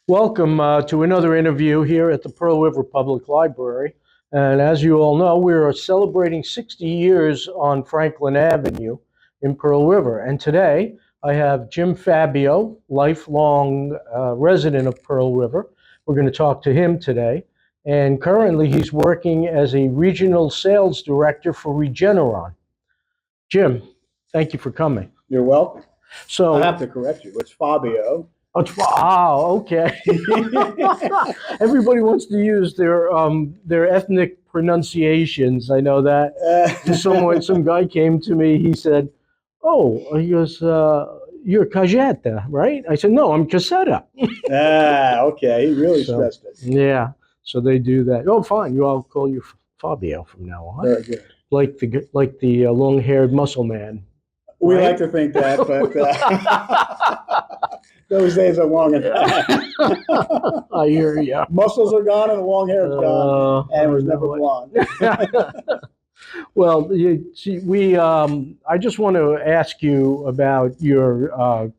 Welcome to another interview here at the Pearl River Public Library. And as you all know, we're celebrating 60 years on Franklin Avenue in Pearl River. And today I have Jim Fabio, lifelong resident of Pearl River. We're going to talk to him today. And currently he's working as a regional sales director for Regeneron. Jim, thank you for coming. You're welcome. So I have to correct you. It's Fabio. Okay. Everybody wants to use their ethnic pronunciations. I know that. Some guy came to me. He said, "Oh," he goes, "You're Cajeta, right?" I said, "No, I'm Caseta." Okay. He really So, stressed it. yeah. So they do that. Oh, fine. I'll call you Fabio from now on, Very good. like the long-haired muscle man. We Right? like to think that, but those days are long enough. I hear you. Muscles are gone and the long hair is gone, and it was never blonde. Well, you see, I just want to ask you about your.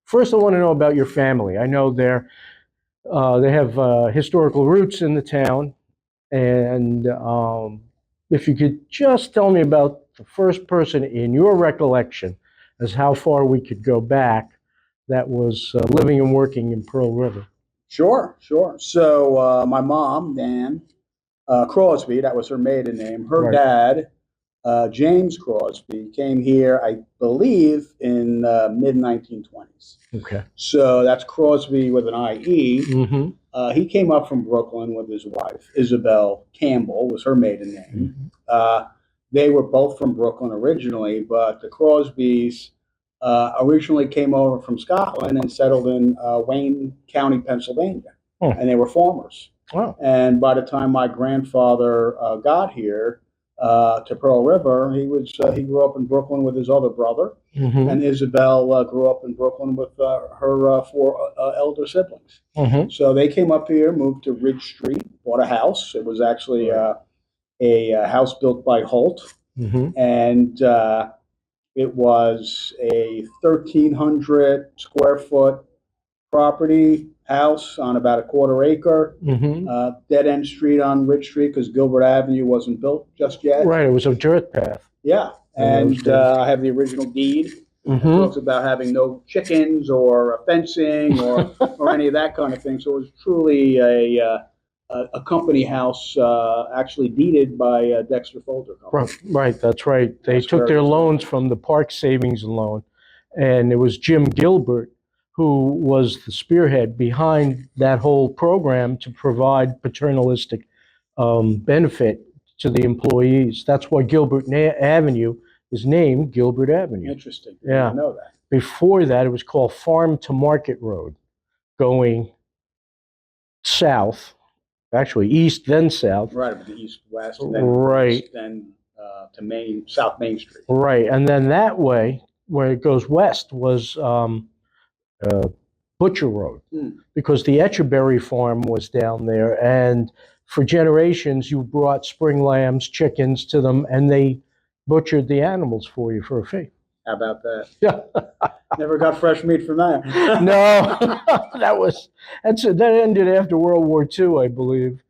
First, I want to know about your family. I know they have historical roots in the town, and if you could just tell me about the first person in your recollection, as how far we could go back, that was living and working in Pearl River. Sure. So my mom, Nan Crosby, that was her maiden name. Her Right. dad, James Crosby, came here, I believe, in mid 1920s. Okay. So that's Crosby with an IE. Mm-hmm. He came up from Brooklyn with his wife, Isabel Campbell was her maiden name. Mm-hmm. They were both from Brooklyn originally, but the Crosbys originally came over from Scotland and settled in Wayne County, Pennsylvania. Oh. And they were farmers. Wow. And by the time my grandfather got here to Pearl River, he grew up in Brooklyn with his other brother, Mm-hmm. and Isabel grew up in Brooklyn with her four elder siblings. Mm-hmm. So they came up here, moved to Ridge Street, bought a house. It was actually a house built by Holt, Mm-hmm. and it was a 1,300 square foot property house on about a quarter acre, Mm-hmm. dead end street on Ridge Street because Gilbert Avenue wasn't built just yet. Right, it was a dirt path. Yeah, and I have the original deed. Mm-hmm. It talks about having no chickens or fencing or any of that kind of thing. So it was truly a company house, actually deeded by Dexter Folder Company. Right, that's right. They took their loans from the Park Savings and Loan, and it was Jim Gilbert who was the spearhead behind that whole program to provide paternalistic benefit to the employees. That's why Avenue is named Gilbert Avenue. Interesting. Yeah. I know that. Before that, it was called Farm to Market Road, going south, actually east then south. Right, with the east-west, and then Right. then to South Main Street. Right, and then that way, where it goes west, was Butcher Road, because the Etcheberry farm was down there, and for generations you brought spring lambs, chickens to them, and they butchered the animals for you for a fee. How about that? Yeah. Never got fresh meat from there. No, that ended after World War II, I believe.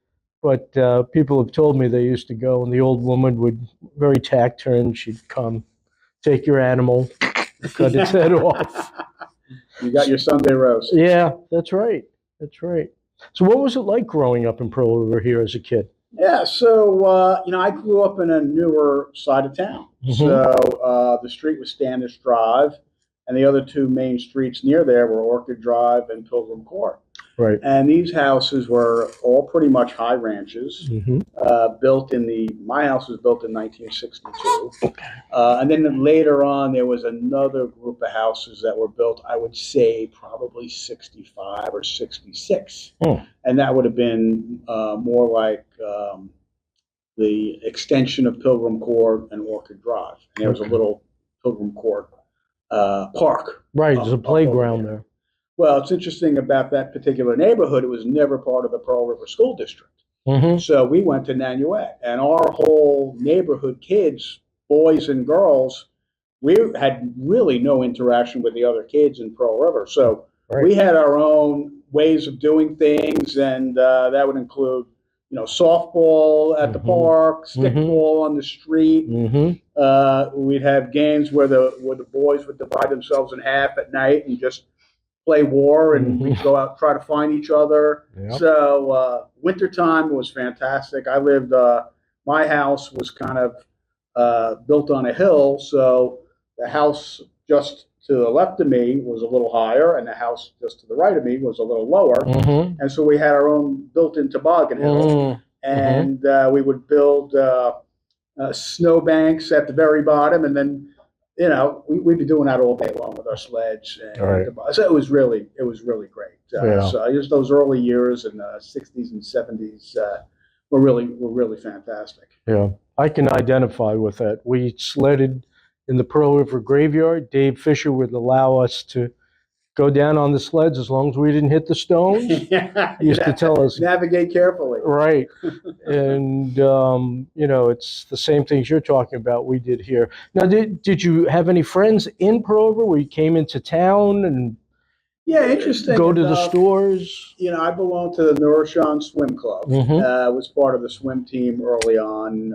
But people have told me they used to go, and the old woman would, very taciturn, she'd come, take your animal, cut its head off. You got your Sunday roast. Yeah, that's right. That's right. So what was it like growing up in Pearl River here as a kid? Yeah, so I grew up in a newer side of town. Mhm. So the street was Standish Drive, and the other two main streets near there were Orchid Drive and Pilgrim Court. Right. And these houses were all pretty much high ranches, Mm-hmm. my house was built in 1962. And then later on, there was another group of houses that were built, I would say probably 65 or 66. Oh. And that would have been more like the extension of Pilgrim Court and Orchid Drive. And there was a little Pilgrim Court park. Right, there's a playground there. Well, it's interesting about that particular neighborhood. It was never part of the Pearl River School District. Mm-hmm. So we went to Nanuet, and our whole neighborhood kids, boys and girls, we had really no interaction with the other kids in Pearl River. So Right. we had our own ways of doing things, and that would include, softball at the park, stickball on the street. We'd have games where the boys would divide themselves in half at night and just play war, and we'd go out and try to find each other. Yep. So wintertime was fantastic. I lived. My house was kind of built on a hill, so the house just to the left of me was a little higher, and the house just to the right of me was a little lower. And so we had our own built-in toboggan hill, and we would build snowbanks at the very bottom, and then we'd be doing that all day long with our sleds. So it was really great. So just those early years in the '60s and '70s were really fantastic. Yeah, I can identify with that. We sledded in the Pearl River graveyard. Dave Fisher would allow us to go down on the sleds as long as we didn't hit the stones. He used to tell us, navigate carefully. Right. And, it's the same things you're talking about we did here. Now, did you have any friends in Pearl River where you came into town and interesting. Go to the stores? I belonged to the Nourishon Swim Club. Was part of the swim team early on.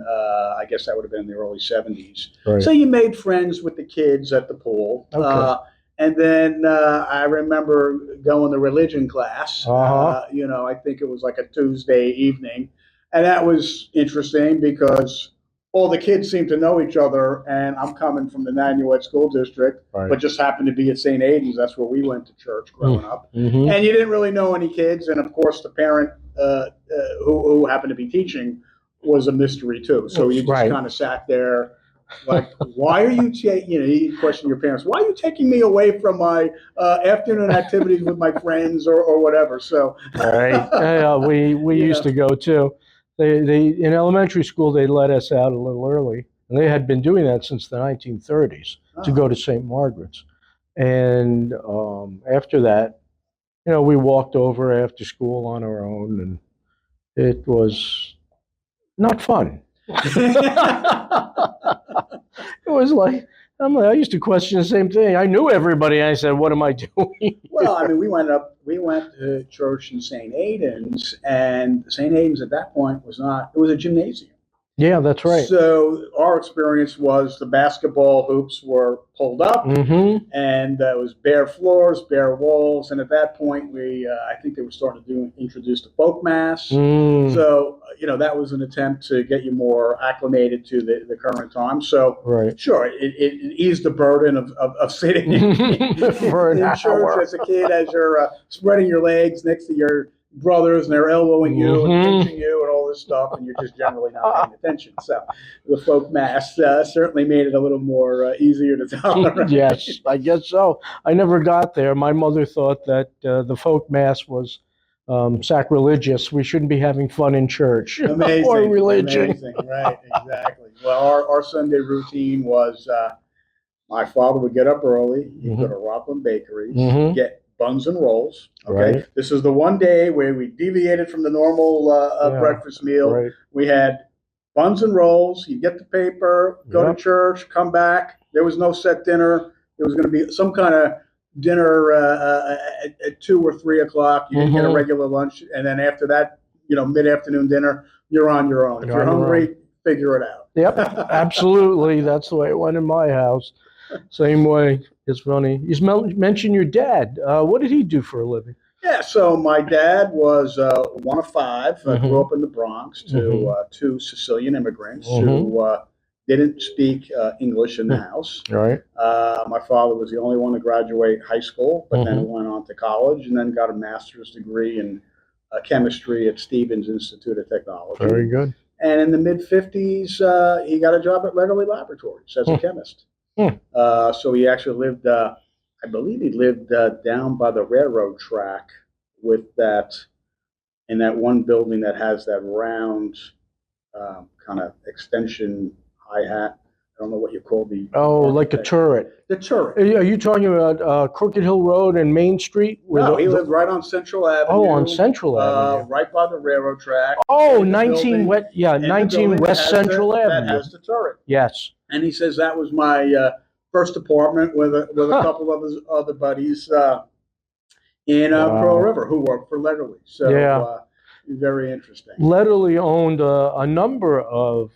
I guess that would have been in the early '70s. Right. So you made friends with the kids at the pool. Okay. And then I remember going to religion class. I think it was like a Tuesday evening. And that was interesting because all the kids seemed to know each other. And I'm coming from the Nanuet School District, but just happened to be at St. Aidan's. That's where we went to church growing up. And you didn't really know any kids. And, of course, the parent who happened to be teaching was a mystery, too. So you just kind of sat there. Like, why are you you question your parents, why are you taking me away from my afternoon activities with my friends or whatever? So we used to go too. They in elementary school they let us out a little early, and they had been doing that since the 1930s to go to St. Margaret's. And after that, we walked over after school on our own, and it was not fun. It was like, I used to question the same thing. I knew everybody. I said, what am I doing? Well, I mean, we went to church in St. Aidan's, and St. Aidan's at that point it was a gymnasium. Yeah, that's right. So our experience was the basketball hoops were pulled up, and it was bare floors, bare walls. And at that point, I think they were starting to introduce the folk mass. So that was an attempt to get you more acclimated to the current time. So sure, it eased the burden of sitting in church as a kid as you're spreading your legs next to your brothers and they're elbowing you and pinching you and all this stuff, and you're just generally not paying attention. So the folk mass certainly made it a little more easier to tolerate. Yes, I guess so. I never got there. My mother thought that the folk mass was sacrilegious. We shouldn't be having fun in church or religion. Amazing, right, exactly. Well, our Sunday routine was my father would get up early. He'd go to Rockland Bakeries, get buns and rolls. Okay, this is the one day where we deviated from the normal breakfast meal. We had buns and rolls. You get the paper, go to church, come back. There was no set dinner. There was going to be some kind of dinner at 2 or 3 o'clock. You didn't get a regular lunch, and then after that, mid-afternoon dinner, you're on your own. If you're hungry, figure it out. Yep, absolutely. That's the way it went in my house. Same way. It's funny. You mentioned your dad. What did he do for a living? Yeah, so my dad was one of 5. Grew up in the Bronx to 2 Sicilian immigrants who didn't speak English in the house. Right. My father was the only one to graduate high school, but then went on to college and then got a master's degree in chemistry at Stevens Institute of Technology. Very good. And in the mid-50s, he got a job at Readily Laboratories as a chemist. So he actually lived, I believe he lived down by the railroad track in that one building that has that round kind of extension hi-hat. I don't know what you call the... Oh, like a turret. The turret. Are you talking about Crooked Hill Road and Main Street? No, he lived right on Central Avenue. Oh, on Central Avenue. Right by the railroad track. Oh, 19 West Central Avenue. That has the turret. Yes. And he says that was my first apartment with a couple of his other buddies. in Pearl Wow. River who worked for Letterly. So Yeah. very interesting. Letterly owned a number of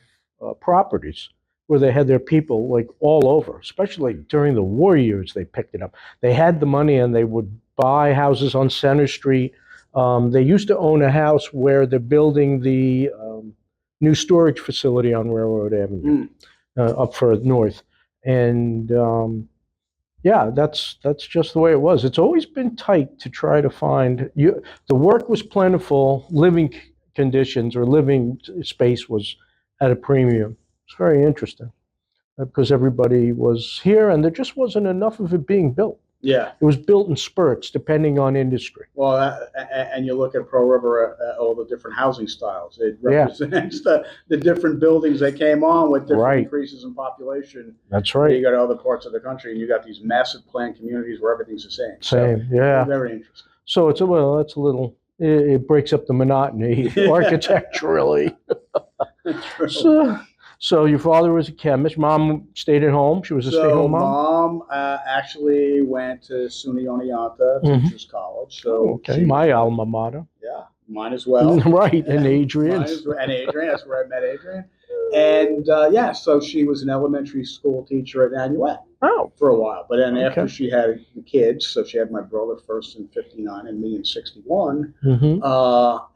properties where they had their people like all over, especially during the war years. They picked it up. They had the money and they would buy houses on Center Street. They used to own a house where they're building the new storage facility on Railroad Avenue Mm. up further north. And yeah, that's just the way it was. It's always been tight to try to find you. The work was plentiful, living conditions or living space was at a premium. It's very interesting because everybody was here, and there just wasn't enough of it being built. Yeah. It was built in spurts, depending on industry. Well, and you look at Pearl River, all the different housing styles. It Yeah, represents the different buildings that came on with different right. increases in population. That's You right. got other parts of the country, and you got these massive planned communities where everything's the same. Same. So, Yeah. very interesting. So it's well, that's a little. It breaks up the monotony architecturally. True. So your father was a chemist. Mom stayed at home. She was a So stay-at-home mom. mom actually went to SUNY Oneonta Mhm. Teachers College. So Okay, my alma mater. yeah, mine as well. Right, and Mine Adrian's. and Adrian, that's where I met Adrian. And yeah, so she was an elementary school teacher at Nanuet Oh, for a while. But then after Okay. she had the kids, so she had my brother first in '59 and me in '61, hmm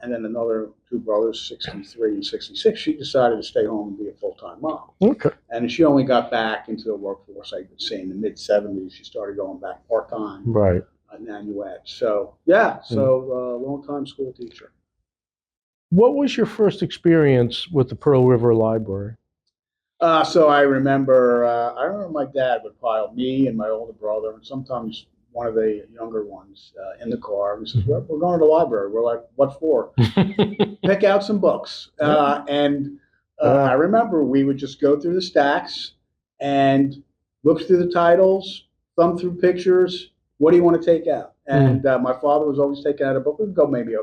and then another two brothers, '63 and '66, she decided to stay home and be a full-time mom. Okay. And she only got back into the workforce, I would say, in the mid-'70s. She started going back part-time Right. at Nanuet. So yeah, so long-time school teacher. What was your first experience with the Pearl River Library? So I remember my dad would pile me and my older brother, and sometimes one of the younger ones in the car. And he says, "We're going to the library." We're like, "What for?" Pick out some books. And I remember we would just go through the stacks and look through the titles, thumb through pictures. What do you want to take out? And my father was always taking out a book. We'd go maybe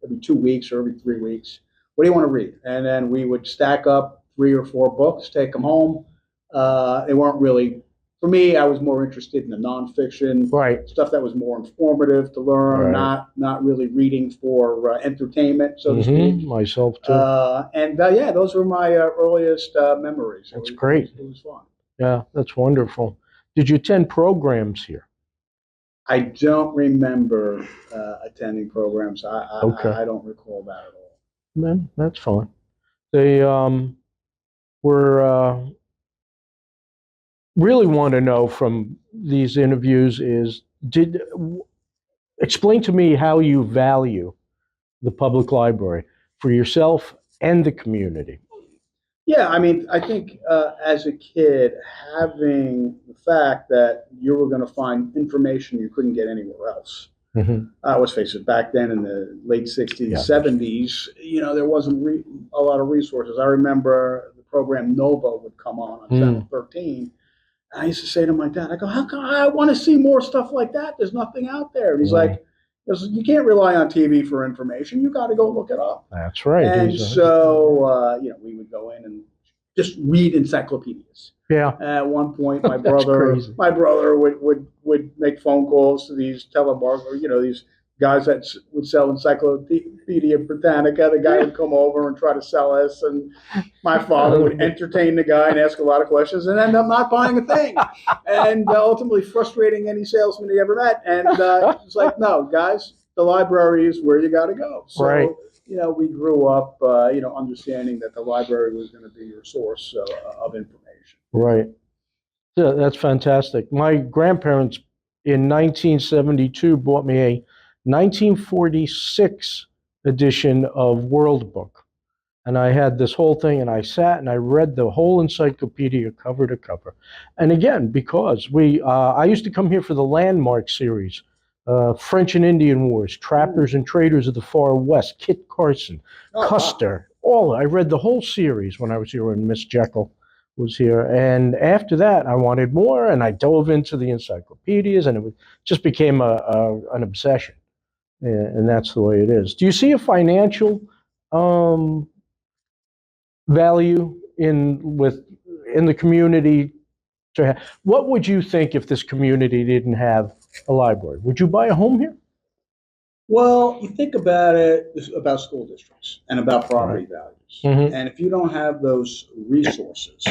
every 2 weeks or every 3 weeks. What do you want to read? And then we would stack up 3 or 4 books, take them home. They weren't really, for me, I was more interested in the nonfiction Right. stuff that was more informative to learn, Right. not really reading for entertainment, so to speak. Myself too. And yeah, those were my earliest memories. That's great. It was fun. Yeah, that's wonderful. Did you attend programs here? I don't remember attending programs. Okay. I don't recall that at all. Man, that's fine. They were really want to know from these interviews is explain to me how you value the public library for yourself and the community. Yeah, I mean, I think as a kid, having the fact that you were going to find information you couldn't get anywhere else. Mm-hmm. Let's face it, back then in the late 60s, Yeah. 70s, there wasn't a lot of resources. I remember the program Nova would come on Channel 13. And I used to say to my dad, I go, how come I want to see more stuff like that? There's nothing out there. And he's like, you can't rely on TV for information. You got to go look it up. That's right. And so, we would go in and just read encyclopedias. Yeah. At one point, my brother would make phone calls to these telemarketers, these guys that would sell Encyclopedia Britannica. The guy would come over and try to sell us, and my father would entertain the guy and ask a lot of questions and end up not buying a thing, and ultimately frustrating any salesman he ever met. And it's like, no, guys, the library is where you got to go. So, right. We grew up, understanding that the library was going to be your source of information. Right. Yeah, that's fantastic. My grandparents in 1972 bought me a 1946 edition of World Book. And I had this whole thing, and I sat and I read the whole encyclopedia cover to cover. And again, because I used to come here for the Landmark series, French and Indian Wars, Trappers and Traders of the Far West, Kit Carson, Custer, I read the whole series when I was here when Miss Jekyll was here. And after that, I wanted more, and I dove into the encyclopedias, and it just became an obsession. And that's the way it is. Do you see a financial value in the community? What would you think if this community didn't have a library? Would you buy a home here? Well, you think about it, about school districts and about property values. Mm-hmm. And if you don't have those resources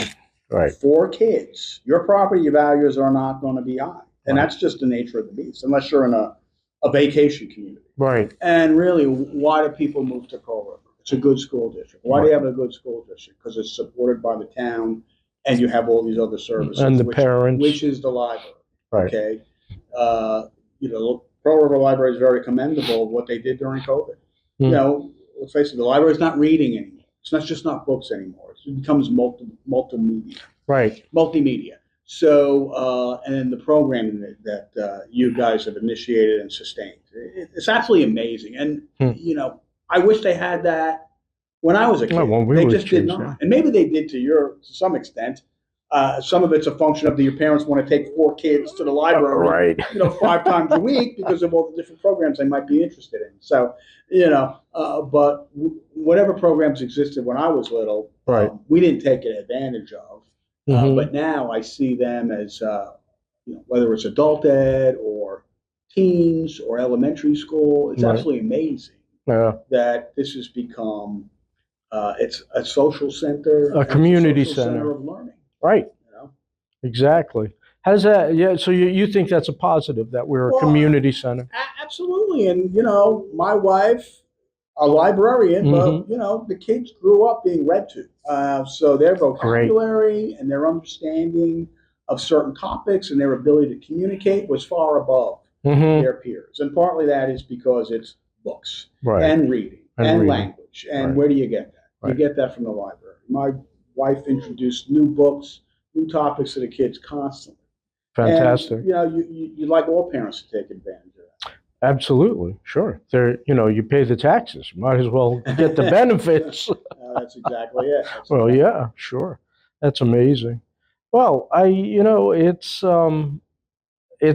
Right. for kids, your property values are not going to be high. And Right. that's just the nature of the beast, unless you're in a vacation community. Right. And really, why do people move to Pearl River? It's a good school district. Why do you have a good school district? Because it's supported by the town, and you have all these other services, And the parents. which is the library. Right. Okay, Pearl River Library is very commendable of what they did during COVID. Let's face it, the library is not reading anymore. It's not just not books anymore. It becomes multimedia. Right. Multimedia. So, and then the programming that you guys have initiated and sustained, it's absolutely amazing. And I wish they had that when I was a kid. They just did not, and maybe they did to some extent. Some of it's a function of your parents want to take 4 kids to the library, 5 times a week because of all the different programs they might be interested in. So, but whatever programs existed when I was little, we didn't take advantage of. But now I see them as, whether it's adult ed or teens or elementary school, it's absolutely amazing that this has become, it's a social center, a community center of learning. Right. Exactly. How's that? Yeah. So you think that's a positive that we're a community center? Absolutely. And, my wife, a librarian, but, the kids grew up being read to. So their vocabulary and their understanding of certain topics and their ability to communicate was far above their peers. And partly that is because it's books and reading and language. And where do you get that? You get that from the library. My wife introduced new books, new topics to the kids constantly. Fantastic. And, you like all parents to take advantage of that. Absolutely, sure. You pay the taxes. You might as well get the benefits. That's exactly it. Yeah, sure. That's amazing. Well, it's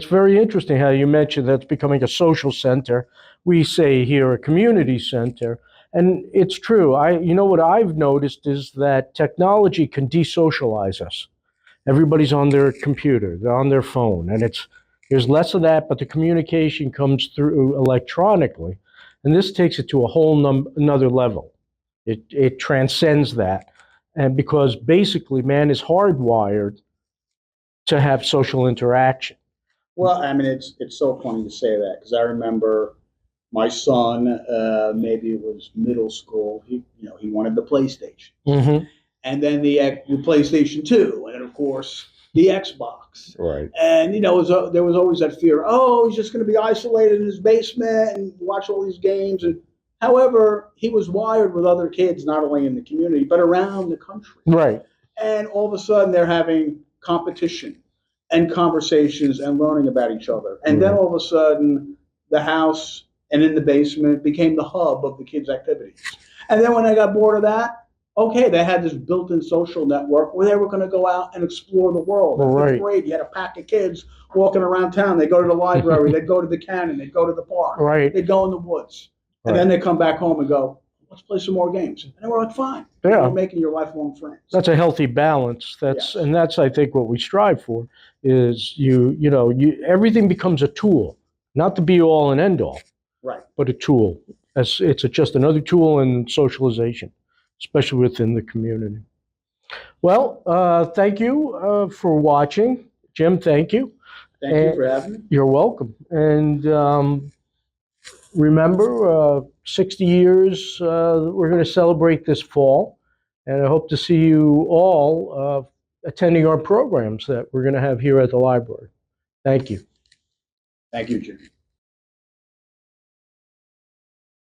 very interesting how you mentioned that's becoming a social center. We say here a community center, and it's true. What I've noticed is that technology can desocialize us. Everybody's on their computer, they're on their phone, and there's less of that, but the communication comes through electronically, and this takes it to a whole another level. It transcends that, and because basically man is hardwired to have social interaction. Well, I mean, it's so funny to say that because I remember my son, maybe it was middle school. He wanted the PlayStation, and then the PlayStation 2, and then of course the Xbox. Right. And there was always that fear. Oh, he's just going to be isolated in his basement and watch all these games. And however, he was wired with other kids, not only in the community but around the country. Right. And all of a sudden, they're having competition and conversations and learning about each other. And then all of a sudden, the house and in the basement became the hub of the kids' activities. And then when I got bored of that, okay, they had this built-in social network where they were going to go out and explore the world. In fifth grade, you had a pack of kids walking around town. They go to the library, they go to the canyon, they go to the park, they go in the woods. And then they come back home and go, let's play some more games. And they were like, fine. Yeah. You're making your lifelong friends. That's a healthy balance. And that's, I think, what we strive for is everything becomes a tool, not the be all and end all, but a tool. It's just another tool in socialization, especially within the community. Well, thank you for watching. Jim, thank you. Thank you for having me. You're welcome. And remember, 60 years, we're going to celebrate this fall. And I hope to see you all attending our programs that we're going to have here at the library. Thank you. Thank you, Jim.